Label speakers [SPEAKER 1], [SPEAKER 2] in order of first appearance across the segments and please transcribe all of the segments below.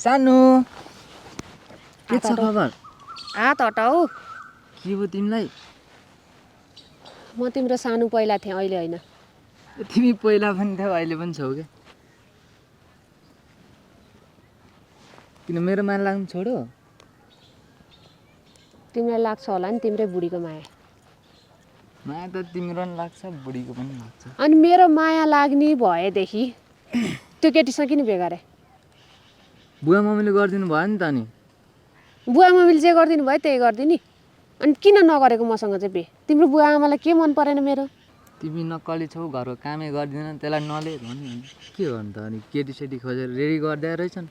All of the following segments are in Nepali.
[SPEAKER 1] सानो के छ खबर?
[SPEAKER 2] हात हटाऊ।
[SPEAKER 1] के भयो तिमीलाई?
[SPEAKER 2] म तिम्रो सानो पहिला थिएँ, अहिले होइन।
[SPEAKER 1] तिमी पहिला पनि थियौ, अहिले पनि छौ के? किन मेरो माया लाग्नु छोड्यो?
[SPEAKER 2] तिमीलाई लाग्छ होला नि तिम्रै बुढीको माया।
[SPEAKER 1] माया त तिम्रो पनि लाग्छ, बुढीको पनि लाग्छ।
[SPEAKER 2] अनि मेरो माया लाग्ने भएदेखि त्यो केटीसँग किन बिहे गरे?
[SPEAKER 1] बुवा मम्मीले गरिदिनु भयो नि त नि।
[SPEAKER 2] बुवा मम्मीले जे गरिदिनु भयो त्यही गरिदिने। अनि किन नगरेको मसँग चाहिँ बिहे? तिम्रो बुवा आमालाई के मन परेन मेरो?
[SPEAKER 1] तिमी नक्कली छौ, घरको कामै गर्दिन, त्यसलाई नले भन्नु के गर्नु त? अनि केटीसेटी खोजेर रेडी गरिदिए रहेछन्,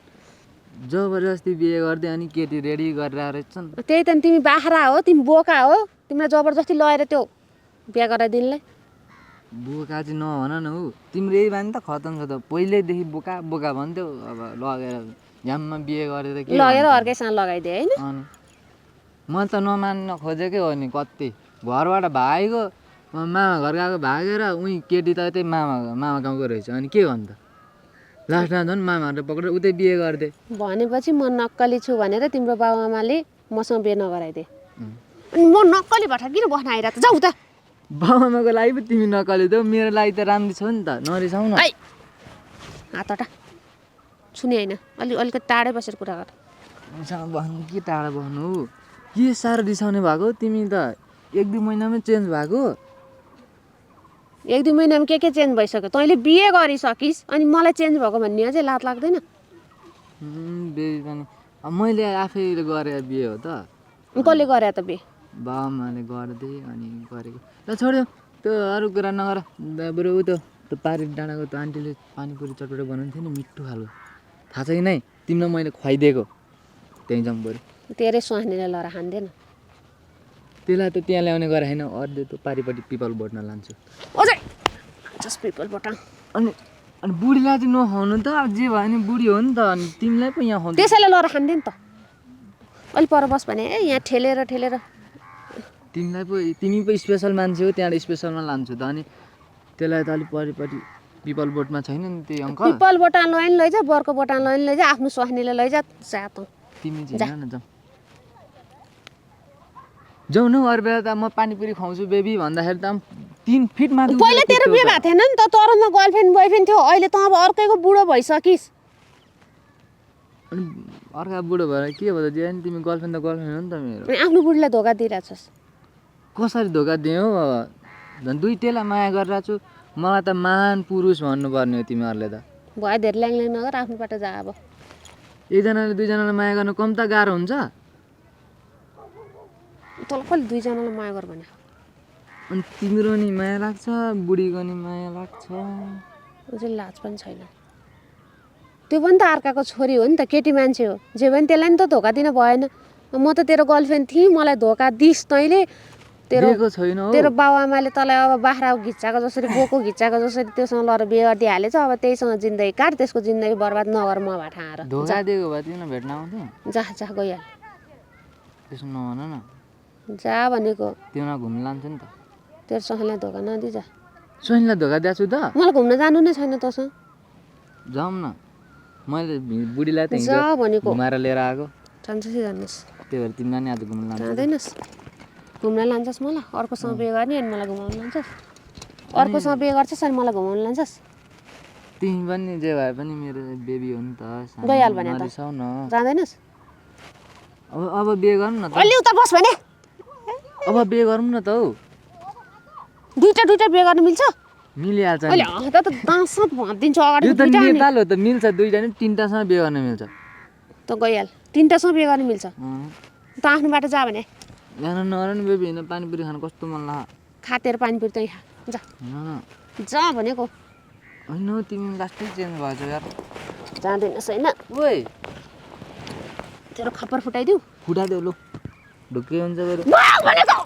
[SPEAKER 1] जबरजस्ती बिहे गरिदिए अनि केटी रेडी गरेर रहेछन्।
[SPEAKER 2] त्यही त, तिमी बाख्रा हो, तिमी बोका हो, तिमीलाई जबरजस्ती लगेर त्यो बिहे गराइदिनुलाई।
[SPEAKER 1] बोका चाहिँ नभन न हौ, तिम्रो यही बानी त खतम छ त। पहिल्यैदेखि बोका बोका भन्थ्यौ, अब लगेर झ्याममा बिहे गरेर के
[SPEAKER 2] लगेर अर्कैसँग लगाइदिए होइन?
[SPEAKER 1] अनि मैले त नमान्न खोजेकै हो नि। कति घरबाट भागेको, मामा घर गएको भागेर उहीँ केटी त त्यही मामा गाउँको रहेछ। अनि के गर्नु त? लास्टमा झन् मामाहरूले पक्रेर उतै बिहे गरिदिए।
[SPEAKER 2] भनेपछि म नक्कली छु भनेर तिम्रो बाबुआमाले मसँग बिहे नगराइदिए। अनि म नक्कली भएर किन बस्न आइरहेको त? जाऊ त।
[SPEAKER 1] बाबाआमाको लागि पो तिमी नक्कली देऊ, मेरो लागि त राम्रो छ नि त। नरिसाउ न।
[SPEAKER 2] हात हटा, छुने होइन, अलिकति टाढै बसेर कुरा गर।
[SPEAKER 1] मसँग बस्नु के टाढा बस्नु हौ? के साह्रो रिसाउने भएको? तिमी त 1-2 महिनामै चेन्ज भएको।
[SPEAKER 2] 1-2 महिनामा के चेन्ज भइसक्यो? तैँले बिहे गरिसकिस् अनि मलाई चेन्ज भएको भन्ने अझै लाज लाग्दैन?
[SPEAKER 1] बेबी पनि मैले आफैले गरेर बिहे हो त।
[SPEAKER 2] कसले गरे त बिहे?
[SPEAKER 1] बाबाआमाले गरिदिए अनि गरेको। ल छोड्यो, त्यो अरू कुरा नगर। बरु उ त्यो पारी डाँडाको त्यो आन्टीले पानीपुरी चटपटे बनाउँथ्यो नि, मिठो खालको। थाहा छ कि नै? तिमीलाई मैले खुवाइदिएको। त्यहीँ जाउँ बरु।
[SPEAKER 2] तेरै स्वास्नीले लहरा खाँदैन।
[SPEAKER 1] त्यसलाई त त्यहाँ ल्याउने गरे होइन, अर्धे त्यो पारिपट्टि पिपल बोट्न लान्छु।
[SPEAKER 2] अझै जस पिपल बोटा।
[SPEAKER 1] अनि बुढीलाई चाहिँ नखाउनु त। अब जे भयो नि बुढी हो नि त। अनि तिमीलाई पो यहाँ खुवाउँछु।
[SPEAKER 2] त्यसैले लहरा खाँदैन त। अलि पर बस भने यहाँ ठेलेर
[SPEAKER 1] तिमीलाई पो, तिमी पो स्पेसल मान्छे हो, त्यहाँबाट स्पेसलमा लान्छु त। अनि त्यसलाई त अलिक परिपट्टि पिपल बोटमा छैन नि त्यही अङ्कल?
[SPEAKER 2] पिपल बोटान लैन लैजा, बर्को बोटान लैन लैजा, आफ्नो स्वास्नीले लैजा। जा त।
[SPEAKER 1] तिमी चाहिँ न जाऊ। जाऊ न, अरू बेला त म पानीपुरी खुवाउँछु बेबी भन्दाखेरि त 3 फिट माथि।
[SPEAKER 2] पहिला तेरो बिहे भएको थिएन नि त, तर म गर्लफ्रेन्ड बोयफ्रेन्ड थियो। अहिले त अब अर्कैको बुढो भइसकिस्।
[SPEAKER 1] अनि अर्का बुढो भएर के भयो त? जे नि तिमी गर्लफ्रेन्ड हो नि त मेरो।
[SPEAKER 2] अनि आफ्नो बुढीलाई धोका दिइरहेछस्।
[SPEAKER 1] कसरी धोका दिएँ हौ? झन् दुईटैलाई माया गरिरहेको छु। मलाई त महान पुरुष भन्नुपर्ने हो तिमीहरूले त।
[SPEAKER 2] भयो, धेरै ल्याङ नगर, आफ्नो बाटो जा अब।
[SPEAKER 1] एकजनाले दुईजनालाई माया गर्नु कम त गाह्रो हुन्छ?
[SPEAKER 2] तँलाई कसले 2 जनालाई माया गर भने?
[SPEAKER 1] अनि तिम्रो नि माया लाग्छ, बुढीको नि माया लाग्छ।
[SPEAKER 2] अझै लाज पनि छैन। त्यो पनि त अर्काको छोरी हो नि त, केटी मान्छे हो। जे पनि त्यसलाई नि त धोका दिन भएन। म त तेरो गर्लफ्रेन्ड थिएँ, मलाई धोका दिस् तैँले। तेरो बाबुआमाले तँलाई अब बाख्रा घिच्चाएको जसरी, बोको घिच्चाएको जसरी त्योसँग लएर बिहे गरिदिइहालेछ। अब त्यहीसँग जिन्दगी काट, त्यसको जिन्दगी बर्बाद नगर म भाटा आएर।
[SPEAKER 1] धोका दिएको भए तिमीलाई भेट्न आउँथ्यो?
[SPEAKER 2] जा गइहाल।
[SPEAKER 1] त्यसो नभन न।
[SPEAKER 2] जा भनेको।
[SPEAKER 1] तिमीलाई घुम्न लान्छ नि त।
[SPEAKER 2] तेरो स्वास्नीलाई धोका नदि जा।
[SPEAKER 1] स्वास्नीलाई धोका दिएको छु त?
[SPEAKER 2] मलाई घुम्न जानु नै छैन तँसँग।
[SPEAKER 1] जाउँ न। मैले बुढीलाई त
[SPEAKER 2] जा भनेको।
[SPEAKER 1] घुमाएर लिएर आएको।
[SPEAKER 2] जान्छस् कि जान्नस्?
[SPEAKER 1] त्यही भएर तिमीलाई नि आज घुम्न लान्छ।
[SPEAKER 2] जाँदैनस्? घुम्न लान्छस् मलाई? अर्कोसँग बिहे गर्ने अनि मलाई घुमाउनु लान्छस्? अर्कोसँग बिहे गर्छस् अनि मलाई घुमाउनु लान्छस्?
[SPEAKER 1] तिमी पनि जे भए पनि मेरो बेबी हो नि त।
[SPEAKER 2] गइहाल भने त।
[SPEAKER 1] नरिसाउ न।
[SPEAKER 2] जाँदैनस्?
[SPEAKER 1] अब बिहे गरौँ न त।
[SPEAKER 2] अलि उता बस भने।
[SPEAKER 1] अब बिहे गरौँ न त हौ।
[SPEAKER 2] दुईटा बिहे गर्न मिल्छ?
[SPEAKER 1] मिलिहाल्छ नि।
[SPEAKER 2] अहिले त दाँसत भनिदिन्छु अगाडि।
[SPEAKER 1] यो त नेपाल हो त, मिल्छ। 2टा नि 3टासँग बिहे गर्न मिल्छ।
[SPEAKER 2] त गइहाल। 3टासँग बिहे गर्न मिल्छ? त आफ्नो बाटो जा भने।
[SPEAKER 1] जान नगर नि बेबी, होइन पानीपुरी खानु कस्तो मन लाग्छ।
[SPEAKER 2] खातेर पानीपुरी त्यहीँ खा। जा। जा भनेको।
[SPEAKER 1] होइन हौ, तिमी लास्टै चेन्ज भएछौ यार।
[SPEAKER 2] जाँदैनस् होइन?
[SPEAKER 1] ओइ,
[SPEAKER 2] तेरो खप्पर फुटाइदिउ?
[SPEAKER 1] फुटाइदेऊ लु, ढुक्कै हुन्छ बरु।
[SPEAKER 2] भनेको।